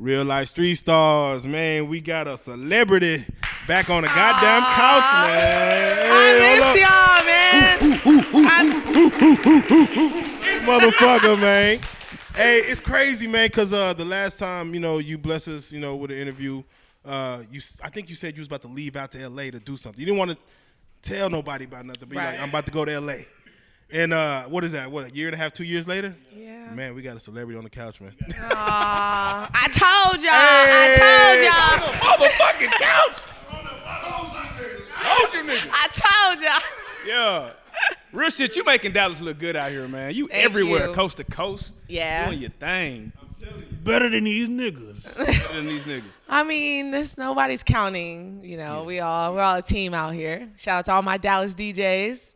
Real Life Street Stars, man. We got a celebrity back on the goddamn couch, man. I miss y'all, man. Motherfucker, man. Hey, it's crazy, man, because the last time, you blessed us, with an interview, I think you said you was about to leave out to L.A. to do something. You didn't want to tell nobody about nothing, but like, I'm about to go to L.A. And what is that? What, a year and a half, 2 years later? Yeah. Man, we got a celebrity on the couch, man. I told y'all. Motherfucking couch. Told you niggas. I told y'all. Yeah. Real shit, you making Dallas look good out here, man. You Thank everywhere, you. coast to coast. Yeah. Doing your thing. I'm telling you. Better than these niggas. I mean, nobody's counting. We're all a team out here. Shout out to all my Dallas DJs.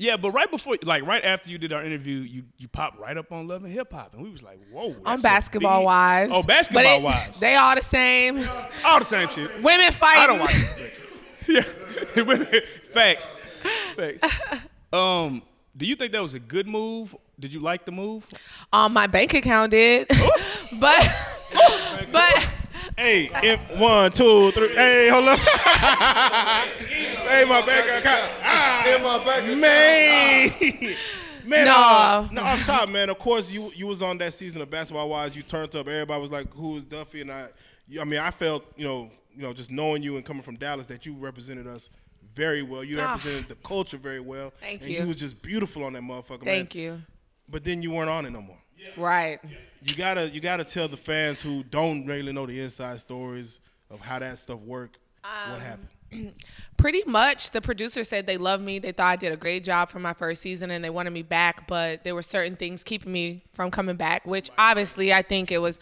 Yeah, but right after you did our interview, you popped right up on Love and Hip Hop, and we was like, whoa. On Basketball Wives. Oh, Basketball Wives. They all the same. All the same shit. Women fighting. I don't watch it. Yeah. Facts. Do you think that was a good move? Did you like the move? My bank account did. but Hey, 1, 2, 3. Hey, hold up. Hey, my bank account. In my bank account. Man, no, I'm top, man. Of course, you was on that season of Basketball Wives. You turned up. Everybody was like, "Who is Duffey?" And I felt, just knowing you and coming from Dallas, that you represented us very well. You represented the culture very well. Thank and you. You was just beautiful on that motherfucker, man. Thank you. But then you weren't on it no more. Yeah. Right. You gotta tell the fans who don't really know the inside stories of how that stuff worked. What happened? Pretty much, the producer said they loved me. They thought I did a great job for my first season, and they wanted me back. But there were certain things keeping me from coming back, which obviously I think it was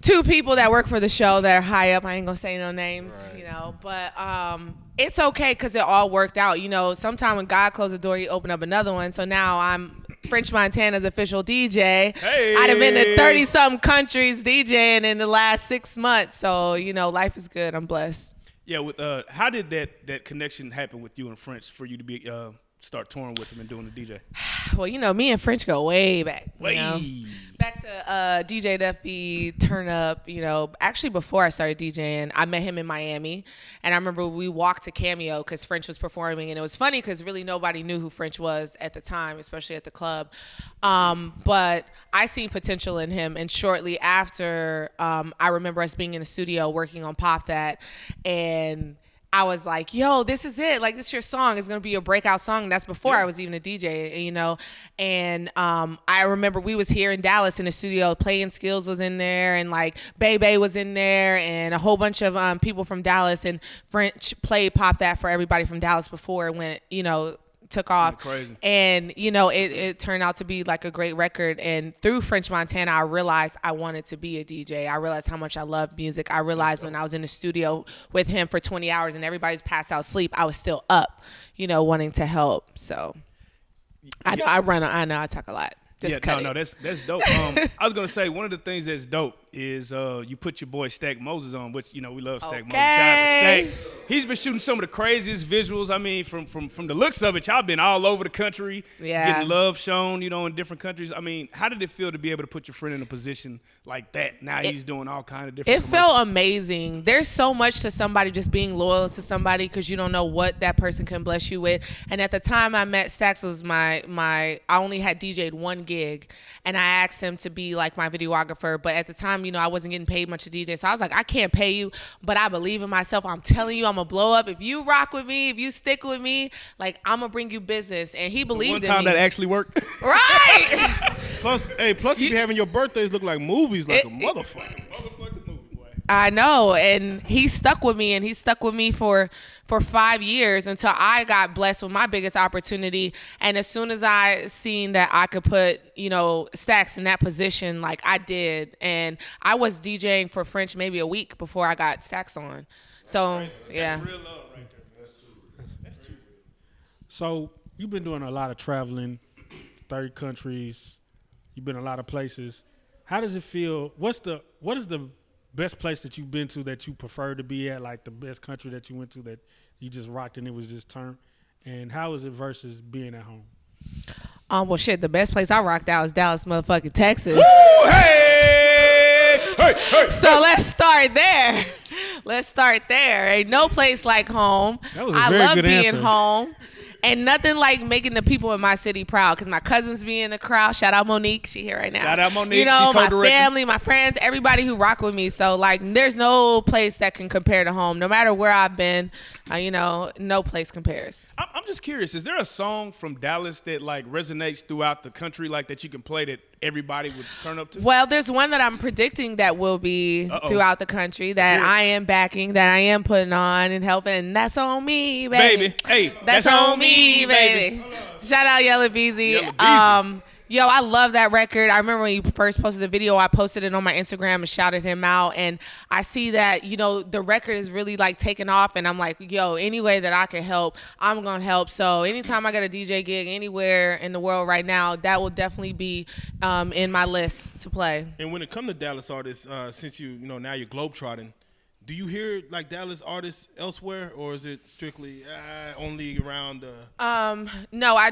two people that work for the show that are high up. I ain't gonna say no names, But it's okay because it all worked out. Sometime when God closed the door, He opened up another one. So now I'm French Montana's official DJ. Hey. I'd have been to 30-something countries DJing in the last 6 months. So, life is good. I'm blessed. Yeah, with how did that connection happen with you and French for you to be start touring with him and doing the DJ? Well, me and French go way back. Back to DJ Duffey, Turn Up, Actually, before I started DJing, I met him in Miami. And I remember we walked to Cameo because French was performing. And it was funny because really nobody knew who French was at the time, especially at the club. But I seen potential in him. And shortly after, I remember us being in the studio working on Pop That. And I was like, yo, this is it. Like, this is your song. It's going to be a breakout song. And that's before I was even a DJ, And I remember we was here in Dallas in the studio. Playing Skills was in there. And, like, Bebe was in there. And a whole bunch of people from Dallas. And French played Pop That for everybody from Dallas before it went, took off. Crazy. And it turned out to be like a great record. And through French Montana, I realized I wanted to be a DJ. I realized how much I love music. I realized when I was in the studio with him for 20 hours and everybody's passed out sleep, I was still up, wanting to help. So I know I talk a lot. Just that's dope. I was gonna say one of the things that's dope is you put your boy Stack Moses on, which we love Stack Moses. Shout out to Stack. He's been shooting some of the craziest visuals. I mean, from the looks of it, y'all been all over the country, getting love shown, in different countries. I mean, how did it feel to be able to put your friend in a position like that? Now he's doing all kind of different. It felt amazing. There's so much to somebody just being loyal to somebody because you don't know what that person can bless you with. And at the time I met Stacks was I only had DJ'd one gig, and I asked him to be like my videographer. But at the time, I wasn't getting paid much to DJ. So I was like, I can't pay you, but I believe in myself. I'm telling you, I'm going to blow up. If you rock with me, if you stick with me, like, I'm going to bring you business. And he believed in me. One time that actually worked. Right. Plus you be having your birthdays look like movies, like a motherfucker. I know, and he stuck with me, and he stuck with me for 5 years until I got blessed with my biggest opportunity. And as soon as I seen that I could put, Stacks in that position, like I did, and I was DJing for French maybe a week before I got Stacks on. So yeah. That's real love right there. That's too real. So you've been doing a lot of traveling, 30 countries. You've been a lot of places. How does it feel? What is the best place that you've been to that you prefer to be at, like the best country that you went to that you just rocked and it was just turned? And how is it versus being at home? Well, shit, the best place I rocked out was Dallas, motherfucking Texas. Woo, hey! So let's start there. Ain't no place like home. That was a I very love good being answer. home. And nothing like making the people in my city proud, because my cousins be in the crowd. Shout out Monique, she here right now. Shout out Monique, You know, she my co-directing. family, my friends, everybody who rock with me. So like, there's no place that can compare to home. No matter where I've been, you know, no place compares. I'm just curious. Is there a song from Dallas that like resonates throughout the country, like that you can play that everybody would turn up to? Well, there's one that I'm predicting that will be throughout the country that I am backing, that I am putting on and helping. And that's on me, baby. Hey, that's on me, baby. Shout out Yella Beezy. Yella Beezy. Yo, I love that record. I remember when you first posted the video, I posted it on my Instagram and shouted him out. And I see that, you know, the record is really like taking off. And I'm like, yo, any way that I can help, I'm going to help. So anytime I get a DJ gig anywhere in the world right now, that will definitely be in my list to play. And when it comes to Dallas artists, since you know now you're globetrotting, do you hear like Dallas artists elsewhere, or is it strictly only around? No, I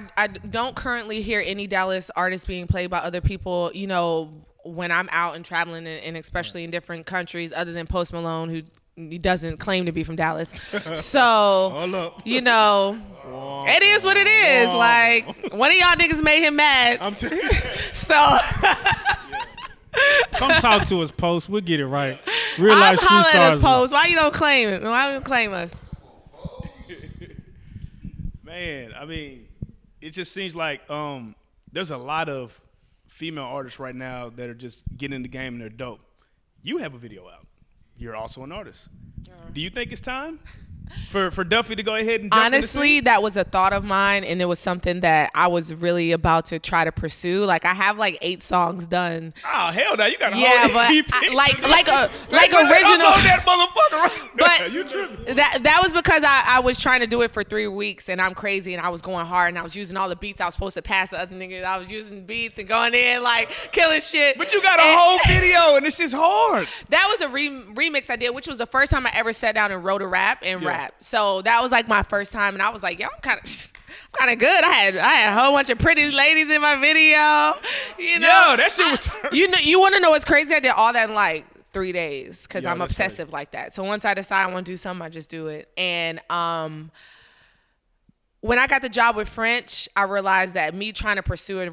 don't currently hear any Dallas artists being played by other people. You know, when I'm out and traveling, and especially in different countries, other than Post Malone, who he doesn't claim to be from Dallas. So, you know, it is what it is. Like, one of y'all niggas made him mad. I'm telling you. So. Come talk to us, Post. We'll get it right. I'm Reallyfe hollering at us, Starz. Post. Why you don't claim it? Why you don't claim us? Man, I mean, it just seems like there's a lot of female artists right now that are just getting in the game and they're dope. You have a video out. You're also an artist. Do you think it's time for Duffey to go ahead and jump Honestly, that was a thought of mine, and it was something that I was really about to try to pursue. Like, I have like 8 songs done. Oh hell no, you got a Yeah, whole but EP. like original. That motherfucker. But you tripping. that was because I was trying to do it for 3 weeks, and I'm crazy, and I was going hard, and I was using all the beats I was supposed to pass to other niggas. I was using beats and going in like killing shit. But you got a whole video, and it's just hard. That was a remix I did, which was the first time I ever sat down and wrote a rap and rap. So that was like my first time, and I was like, yo, I'm kind of good. I had a whole bunch of pretty ladies in my video. You know, Yo, that shit was you want to know what's crazy? I did all that in like 3 days because Yo, I'm that's obsessive like that. So once I decide I want to do something, I just do it. And when I got the job with French, I realized that me trying to pursue a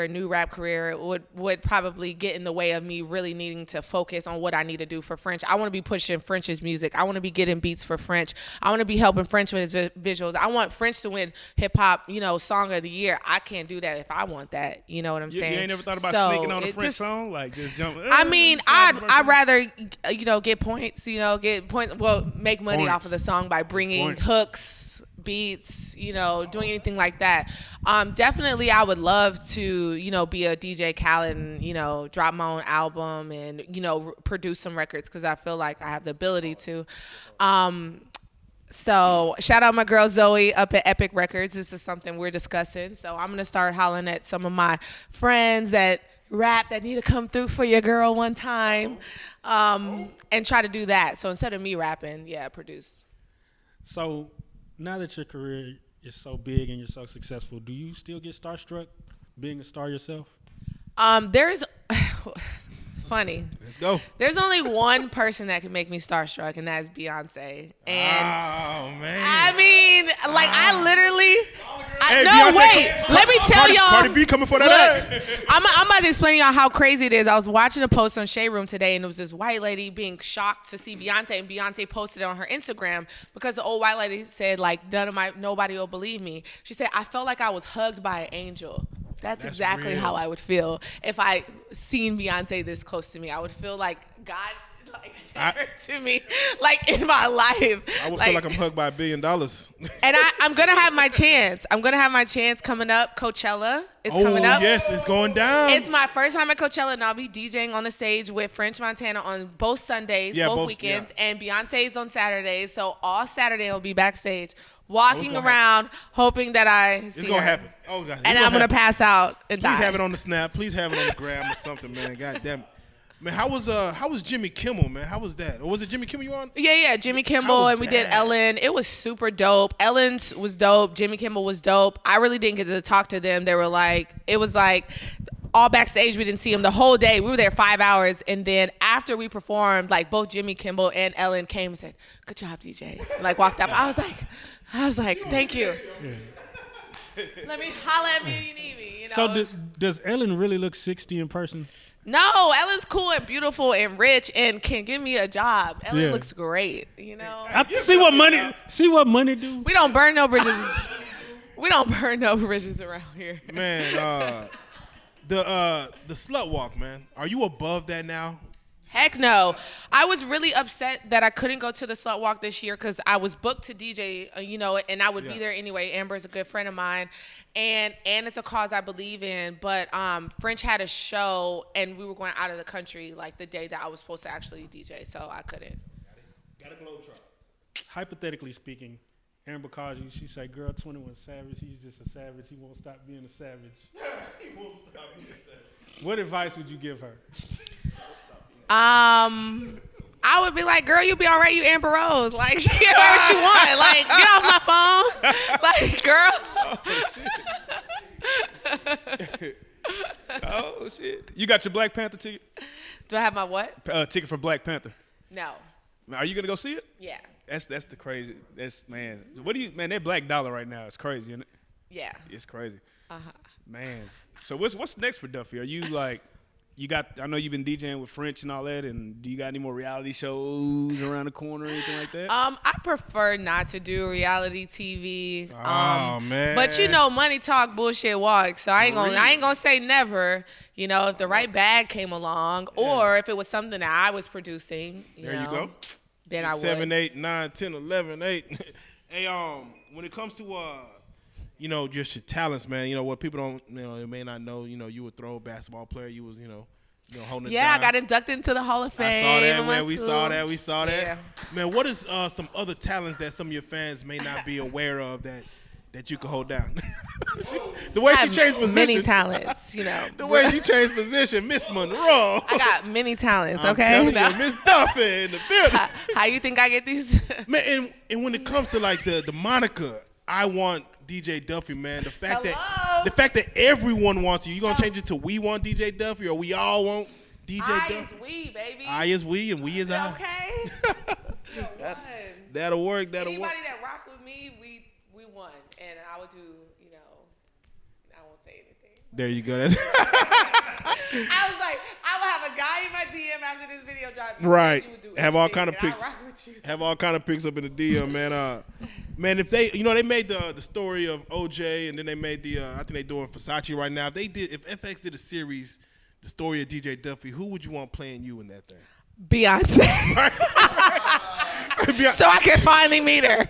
new rap career would probably get in the way of me really needing to focus on what I need to do for French. I want to be pushing French's music. I want to be getting beats for French. I want to be helping French with his visuals. I want French to win hip hop, you know, song of the year. I can't do that if I want that. You know what I'm saying? You ain't never thought about sneaking on a French song? Like just jump. I mean, I'd rather, you know, get points, well, make money off of the song by bringing hooks, beats, you know, doing anything like that. Definitely I would love to, you know, be a DJ Khaled and, you know, drop my own album and, you know, produce some records because I feel like I have the ability to. So shout out my girl Zoe up at Epic Records. This is something we're discussing. So I'm going to start hollering at some of my friends that rap that need to come through for your girl one time and try to do that. So instead of me rapping, produce. So now that your career is so big and you're so successful, do you still get starstruck being a star yourself? There's funny. Let's go. There's only one person that can make me starstruck, and that's Beyonce. And oh man. I mean, like I literally. Hey, no, Beyonce, wait. Let me tell y'all. Cardi B coming for that ass. I'm about to explain y'all how crazy it is. I was watching a post on Shade Room today, and it was this white lady being shocked to see Beyonce, and Beyonce posted it on her Instagram because the old white lady said, like, nobody will believe me. She said, I felt like I was hugged by an angel. That's exactly real. how I would feel if I seen Beyonce this close to me. I would feel like God said to me, like in my life. I would feel like I'm hugged by $1 billion. And I'm gonna have my chance. I'm gonna have my chance coming up. Coachella is coming up. Yes, it's going down. It's my first time at Coachella, and I'll be DJing on the stage with French Montana on both Sundays, both weekends, and Beyonce's on Saturdays. So all Saturday I'll be backstage, walking around, hoping that I see It's gonna her. happen. Oh God! And I'm gonna pass out and Please die. have it on the snap. Please have it on the gram or something, man. God damn it. Man, how was Jimmy Kimmel, man? How was that? Or was it Jimmy Kimmel you were on? Yeah, Jimmy Kimmel, and we did Ellen. It was super dope. Ellen's was dope. Jimmy Kimmel was dope. I really didn't get to talk to them. They were like, it was like, all backstage. We didn't see him the whole day. We were there 5 hours. And then after we performed, like both Jimmy Kimmel and Ellen came and said, "Good job, DJ." And, like walked up. I was like, "Thank you." Yeah. Let me holler at me if you need me. You know? So does Ellen really look 60 in person? No, Ellen's cool and beautiful and rich and can give me a job. Ellen looks great, you know. See what money do. We don't burn no bridges. We don't burn no bridges around here. Man, the slut walk, man. Are you above that now? Heck no. I was really upset that I couldn't go to the slut walk this year because I was booked to DJ, you know, and I would be there anyway. Amber's a good friend of mine, and it's a cause I believe in. But French had a show, and we were going out of the country like the day that I was supposed to actually DJ, so I couldn't. Got a globetrot. Hypothetically speaking, Amber calls you. She say, "Girl, 21 savage. He's just a savage. He won't stop being a savage." He won't stop being a savage. What advice would you give her? I would be like, "Girl, you be all right, you Amber Rose. Like, she get whatever she want. Like, get off my phone. Like, girl." Oh shit! You got your Black Panther ticket? Do I have my what? Ticket for Black Panther. No. Are you gonna go see it? Yeah. That's the crazy. That's man. What do you man? That Black Dollar right now is crazy, isn't it? Yeah. It's crazy. Man. So what's next for Duffey? Are you like? I know you've been DJing with French and all that, and do you got any more reality shows around the corner or anything like that? I prefer not to do reality TV. Oh man. But you know, money talk, bullshit walk. So I ain't gonna say never. You know, if the right bag came along, or if it was something that I was producing. You go. Then I would. 7, 8, 9, 10, 11, 8. Hey, when it comes to you know, just your talents, man. You know what people don't, you know, they may not know. You know, you were a throw basketball player. You was, you know, holding it down. Yeah, I got inducted into the Hall of Fame. I saw that, man. We saw that. Yeah. Man, what is some other talents that some of your fans may not be aware of that you can hold down? The way she changed positions. Many talents, you know. The way she changed position, Miss Monroe. I got many talents, I'm okay? telling you, Miss Duffey in the building. How you think I get these? Man, and when it comes to like the moniker, I want DJ Duffey, man. The fact that everyone wants you gonna change it to we want DJ Duffey, or we all want DJ Duffey? I is we, baby. I is we, and we is I. Okay. That'll work. Anybody that rock with me, we won, and I would do. You know, I won't say anything. There you go. I was like, I will have a guy in my DM after this video drops. Right. Have all kind of pics. Have all kind of pics up in the DM, man. Man, if they, they made the story of OJ, and then they made I think they're doing Versace right now. If FX did a series, the story of DJ Duffey, who would you want playing you in that thing? Beyonce. So I can finally meet her.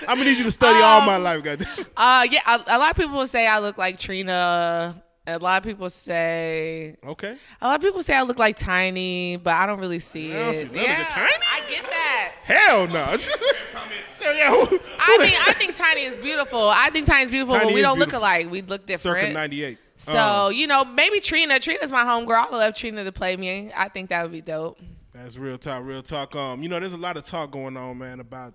I'm gonna need you to study all my life, goddamn. Yeah, a lot of people say I look like Trina. A lot of people say. Okay. A lot of people say I look like Tiny, but I don't really see it. I don't see none of the Tiny. I get that. Hell no. I think Tiny is beautiful. But we don't look alike. We look different. Circa 98. So, maybe Trina. Trina's my homegirl. I would love Trina to play me. I think that would be dope. That's real talk, real talk. There's a lot of talk going on, man, about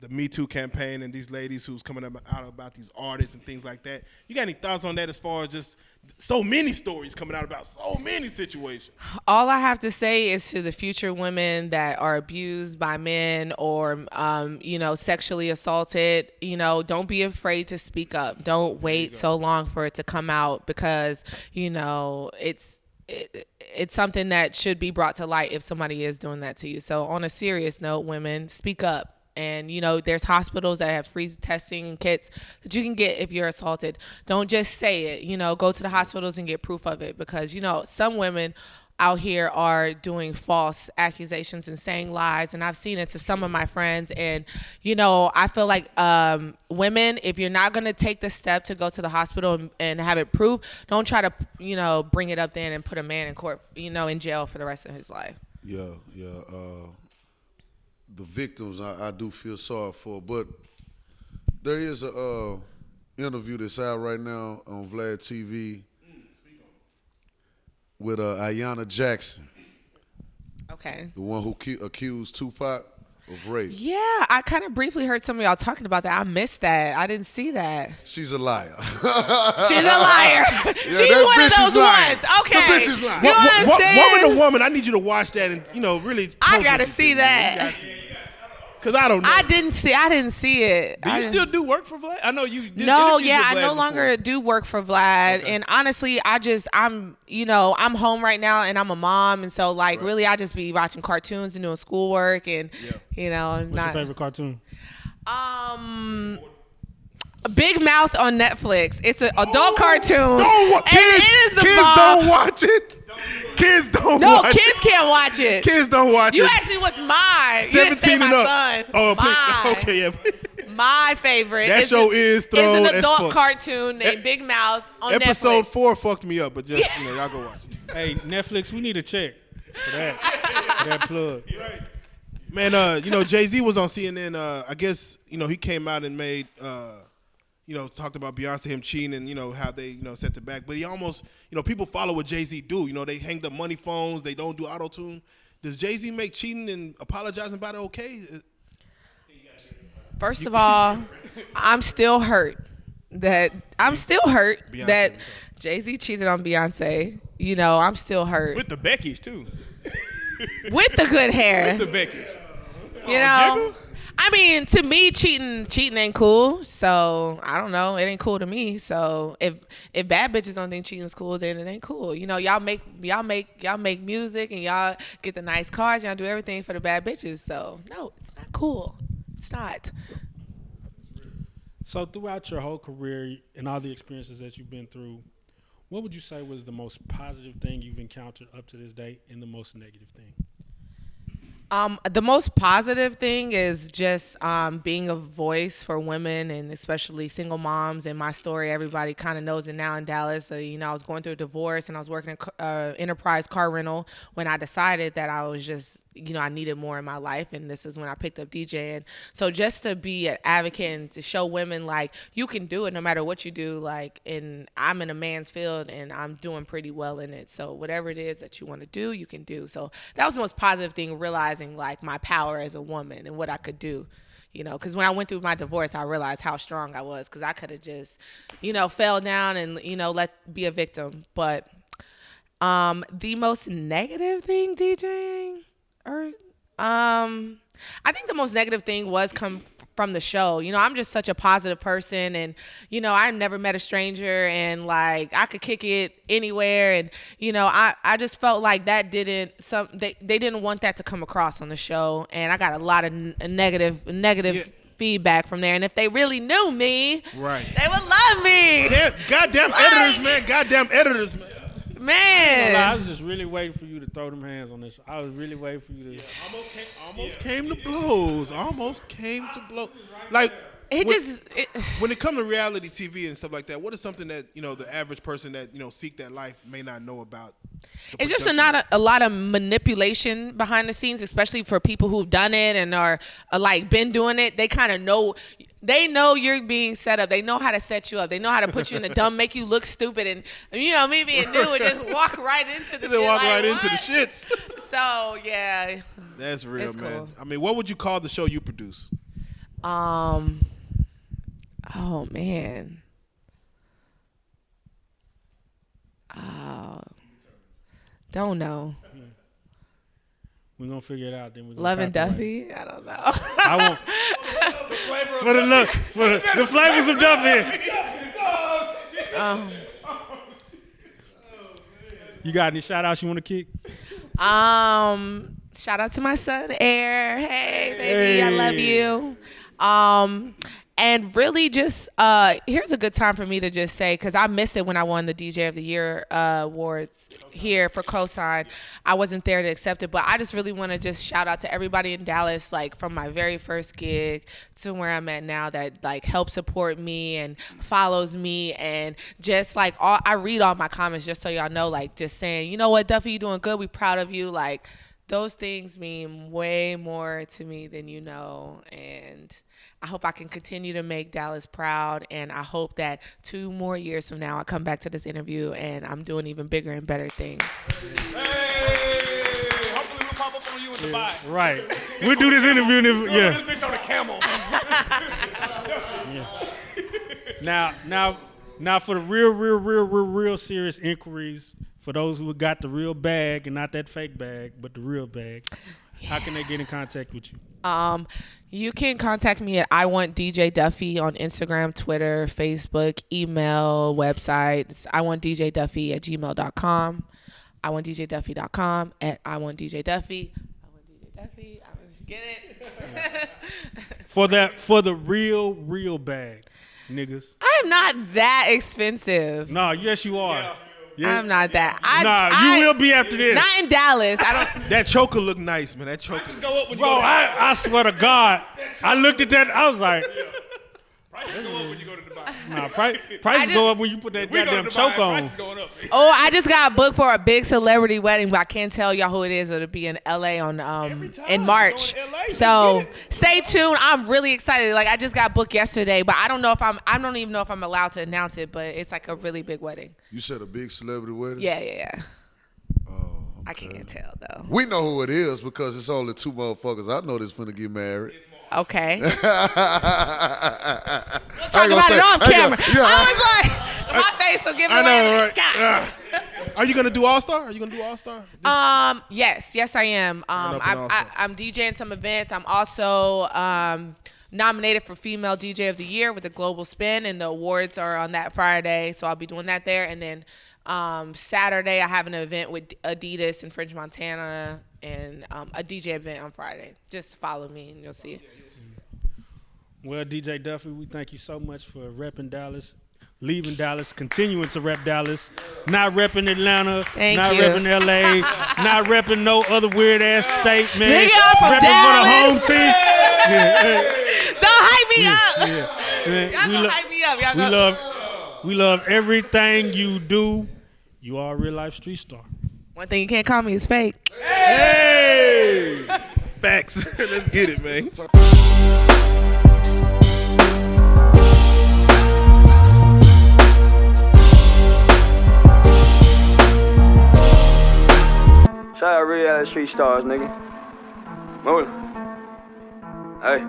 the Me Too campaign and these ladies who's coming out about these artists and things like that. You got any thoughts on that as far as just so many stories coming out about so many situations? All I have to say is to the future women that are abused by men or, sexually assaulted, don't be afraid to speak up. Don't wait so long for it to come out because, it's something that should be brought to light if somebody is doing that to you. So on a serious note, women, speak up. And, there's hospitals that have free testing and kits that you can get if you're assaulted. Don't just say it, go to the hospitals and get proof of it because, some women out here are doing false accusations and saying lies. And I've seen it to some of my friends. And, I feel like women, if you're not going to take the step to go to the hospital and have it proved, don't try to, bring it up then and put a man in court, in jail for the rest of his life. Yeah. The victims I do feel sorry for, but there is a interview that's out right now on Vlad TV with Ayanna Jackson. Okay. The one who accused Tupac of rape. Yeah, I kind of briefly heard some of y'all talking about that. I missed that. I didn't see that. She's a liar. She's a liar. She's one of those ones. Okay. The bitch is lying. You understand? Woman to woman, I need you to watch that and really. I gotta see that. Cause I don't know. I didn't see it. Do you still do work for Vlad? I know you did. No, interviews yeah, with I Vlad no before. longer do work for Vlad. Okay. And honestly, I'm home right now and I'm a mom. And so really I just be watching cartoons and doing schoolwork and, What's your favorite cartoon? Big Mouth on Netflix. It's an adult cartoon. Kids don't watch it. Kids don't watch it. No, kids can't watch it. Kids don't watch it. You actually was mine. 17 and up. Son. Oh, mine. okay, yeah. My favorite. That show is thrown It's an adult as fuck. cartoon named Big Mouth on Episode Netflix. 4 fucked me up, but just, y'all go watch it. Hey, Netflix, we need a check for that plug. Right. Man, Jay-Z was on CNN. I guess, he came out and made, talked about Beyonce, him cheating and, how they, set the back. But he almost, people follow what Jay-Z do. They hang up money phones. They don't do auto-tune. Does Jay-Z make cheating and apologizing about it okay? First of all, I'm still hurt that Jay-Z cheated on Beyonce. I'm still hurt. With the Beckys too. With the good hair. With the Beckys. Jiggle? I mean, to me, cheating ain't cool. So I don't know. It ain't cool to me. So if bad bitches don't think cheating is cool, then it ain't cool. Y'all make music and y'all get the nice cars. Y'all do everything for the bad bitches. So no, it's not cool. It's not. So throughout your whole career and all the experiences that you've been through, what would you say was the most positive thing you've encountered up to this day and the most negative thing? The most positive thing is just being a voice for women and especially single moms. And my story, everybody kind of knows it now in Dallas. I was going through a divorce and I was working at Enterprise car rental when I decided that I was just, I needed more in my life. And this is when I picked up DJing. So just to be an advocate and to show women, you can do it no matter what you do. And I'm in a man's field and I'm doing pretty well in it. So whatever it is that you want to do, you can do. So that was the most positive thing, realizing my power as a woman and what I could do. Because when I went through my divorce, I realized how strong I was because I could have just, fell down and, be a victim. But the most negative thing, DJing, I think the most negative thing was come from the show. I'm just such a positive person and, I never met a stranger and I could kick it anywhere. And, I just felt like that they didn't want that to come across on the show. And I got a lot of negative feedback from there. And if they really knew me, right, they would love me. Goddamn editors, man. Goddamn editors, man. Man. I was just really waiting for you to throw them hands on this. I was really waiting for you to. Almost came to blows. Almost came to blows. When it comes to reality TV and stuff like that, what is something that the average person that seek that life may not know about? It's just not a lot of manipulation behind the scenes, especially for people who've done it and are been doing it. They kind of know. They know you're being set up. They know how to set you up. They know how to put you in the dumb, make you look stupid, and me being new and just walk right into the shit. Walk right into the shits. So yeah, that's real, it's man. Cool. I mean, what would you call the show you produce? Oh man. Don't know. We're going to figure it out. Then we're Love and Duffey? I don't know. I won't. For the flavors of Duffey. You got any shout outs you want to kick? Shout out to my son, Air. Hey, baby, I love you. And really just, here's a good time for me to just say, because I missed it when I won the DJ of the Year awards here for Cosign. I wasn't there to accept it, but I just really want to just shout out to everybody in Dallas, from my very first gig to where I'm at now that, helps support me and follows me. And just, I read all my comments just so y'all know, just saying, you know what, Duffey, you doing good. We proud of you. Those things mean way more to me than you know. And I hope I can continue to make Dallas proud, and I hope that 2 more years from now I come back to this interview and I'm doing even bigger and better things. Hey, hopefully we'll pop up on you in Dubai. Right. We'll do this interview. Yeah. This bitch on a camel. Yeah. Now for the real serious inquiries, for those who got the real bag and not that fake bag, but the real bag, how can they get in contact with you? You can contact me at I Want DJ Duffey on Instagram, Twitter, Facebook, email, website. It's iwantdjduffey@gmail.com. iwantdjduffey.com at I Want DJ Duffey. I Want DJ Duffey. Get it? For the real bag, niggas. I am not that expensive. No, yes you are. Yeah. I'm not that. You will be after this. Not in Dallas. I don't. That choker look nice, man. That choker. Prices go up when you Bro, go to I swear to God, I looked at that. I was like, Prices go up when you go to Dubai. nah, prices go up when you put that We go to goddamn Dubai, choke on. prices going up. Oh, I just got booked for a big celebrity wedding, but I can't tell y'all who it is. It'll be in LA on in March. Going to LA, So stay tuned. I'm really excited. Like I just got booked yesterday, but I don't even know if I'm allowed to announce it, but it's like a really big wedding. You said a big celebrity wedding? Yeah. Oh, okay. I can't tell though. We know who it is because it's only two motherfuckers I know that's finna get married. Okay. We'll talk gonna about say- it off I ain't camera. gonna- yeah, I was like, my face will give it I away. know, right? God. Are you gonna do All Star? Yes, I am. up in All-Star. I'm DJing some events. I'm also nominated for Female DJ of the Year with the Global Spin, and the awards are on that Friday, so I'll be doing that there. And then Saturday, I have an event with Adidas in French, Montana, and a DJ event on Friday. Just follow me, and you'll see it. Well, DJ Duffey, we thank you so much for repping Dallas, leaving Dallas, continuing to rep Dallas, not repping Atlanta, Thank not you. repping LA, not repping no other weird ass state, man. Nigga, I'm from repping for the home Dallas. team. Yeah, Don't hype me up. yeah. Y'all gonna hype me up. Y'all We gonna... love everything you do. You are a real life street star. One thing you can't call me is fake. Hey! Facts. Let's get it, man. Shout out Reallyfe Street Stars, nigga. Moolah. Hey.